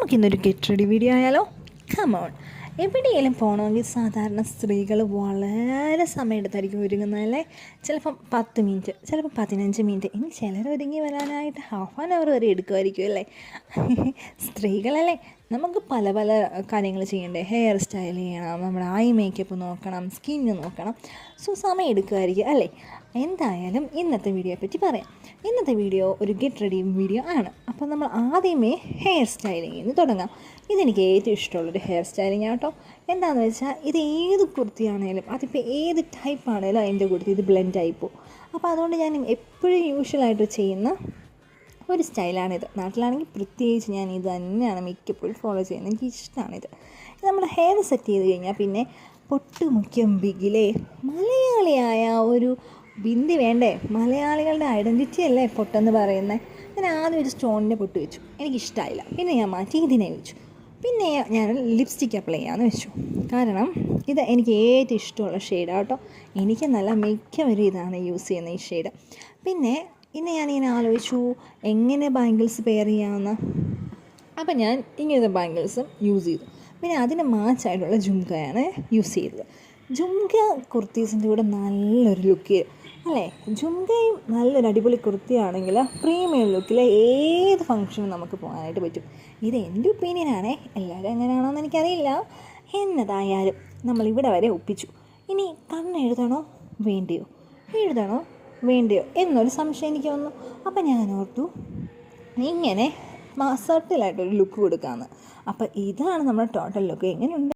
നമുക്കിന്നൊരു get ready video ആയാലോ? Come on. എവിടെയെങ്കിലും പോകണമെങ്കിൽ സാധാരണ സ്ത്രീകൾ വളരെ സമയമെടുത്തായിരിക്കും ഒരുങ്ങുന്നതല്ലേ. ചിലപ്പം 10 മിനിറ്റ്, ചിലപ്പോൾ 15 മിനിറ്റ്, ഇനി ചിലർ ഒരുങ്ങി വരാനായിട്ട് ഹാഫ് ആൻ അവർ വരെ എടുക്കുമായിരിക്കും അല്ലേ. സ്ത്രീകളല്ലേ, നമുക്ക് പല പല കാര്യങ്ങൾ ചെയ്യണ്ടേ. ഹെയർ സ്റ്റൈൽ ചെയ്യണം, നമ്മുടെ ഐ മേക്കപ്പ് നോക്കണം, സ്കിന്ന് നോക്കണം. സോ സമയം എടുക്കുമായിരിക്കും അല്ലേ. എന്തായാലും ഇന്നത്തെ വീഡിയോയെ പറ്റി പറയാം. ഇന്നത്തെ വീഡിയോ ഒരു ഗെറ്റ് റെഡി വീഡിയോ ആണ്. അപ്പോൾ നമ്മൾ ആദ്യമേ ഹെയർ സ്റ്റൈലിങ്ങിൽ നിന്ന് തുടങ്ങാം. ഇതെനിക്ക് ഏറ്റവും ഇഷ്ടമുള്ളൊരു ഹെയർ സ്റ്റൈലിംഗ് ആട്ടോ. എന്താണെന്ന് വെച്ചാൽ ഇത് ഏത് കുർത്തിയാണേലും, അതിപ്പോൾ ഏത് ടൈപ്പ് ആണേലും അതിൻ്റെ കുർത്തി ഇത് ബ്ലെൻഡ് ആയിപ്പോവും. അപ്പോൾ അതുകൊണ്ട് ഞാൻ എപ്പോഴും യൂഷ്വലായിട്ട് ചെയ്യുന്ന ഒരു സ്റ്റൈലാണിത്. നാട്ടിലാണെങ്കിൽ പ്രത്യേകിച്ച് ഞാൻ ഇത് തന്നെയാണ് മിക്കപ്പോഴും ഫോളോ ചെയ്യുന്നത്. എനിക്ക് ഇഷ്ടമാണിത്. ഇത് നമ്മുടെ ഹെയർ സെറ്റ് ചെയ്ത് കഴിഞ്ഞാൽ പിന്നെ പൊട്ടുമുഖ്യം ബിഗിലേ, മലയാളിയായ ഒരു ബിന്ദി വേണ്ടേ. മലയാളികളുടെ ഐഡൻറ്റിറ്റി അല്ലേ പൊട്ടെന്ന് പറയുന്നത്. ഞാൻ ആദ്യം ഒരു സ്റ്റോണിൻ്റെ പൊട്ട് വെച്ചു, എനിക്കിഷ്ടമായില്ല. പിന്നെ ഞാൻ മാറ്റി ഇതിനെ വെച്ചു. പിന്നെ ഞാൻ ലിപ്സ്റ്റിക്ക് അപ്ലൈ ചെയ്യാമെന്ന് വെച്ചു. കാരണം ഇത് എനിക്ക് ഏറ്റവും ഇഷ്ടമുള്ള ഷെയ്ഡാണ് കേട്ടോ. എനിക്ക് നല്ല മിക്കവരും ഇതാണ് യൂസ് ചെയ്യുന്ന ഈ ഷെയ്ഡ്. പിന്നെ ഞാനിങ്ങനെ ആലോചിച്ചു എങ്ങനെ ബാംഗിൾസ് പെയർ ചെയ്യാമെന്ന്. അപ്പം ഞാൻ ഇങ്ങനത്തെ ബാംഗിൾസും യൂസ് ചെയ്തു. പിന്നെ അതിന് മാച്ചായിട്ടുള്ള ജുംകയാണ് യൂസ് ചെയ്തത്. ജുംക കുർത്തീസിൻ്റെ കൂടെ നല്ലൊരു ലുക്ക് അല്ലേ. ജുംകയും നല്ലൊരു അടിപൊളി കുർത്തിയാണെങ്കിൽ പ്രീമിയം ലുക്കിൽ ഏത് ഫംഗ്ഷനും നമുക്ക് പോകാനായിട്ട് പറ്റും. ഇത് എൻ്റെ ഒപ്പീനിയനാണേ, എല്ലാവരും എങ്ങനെയാണോയെന്ന് എനിക്കറിയില്ല. എന്നതായാലും നമ്മളിവിടെ വരെ ഒപ്പിച്ചു. ഇനി കണ്ണെഴുതണോ വേണ്ടിയോ, എഴുതണോ വേണ്ടിയോ എന്നൊരു സംശയം എനിക്ക് വന്നു. അപ്പം ഞാൻ ഓർത്തു ഇങ്ങനെ സട്ടിലായിട്ടൊരു ലുക്ക് കൊടുക്കാമെന്ന്. അപ്പോൾ ഇതാണ് നമ്മുടെ ടോട്ടൽ ലുക്ക്. എങ്ങനെയുണ്ട്?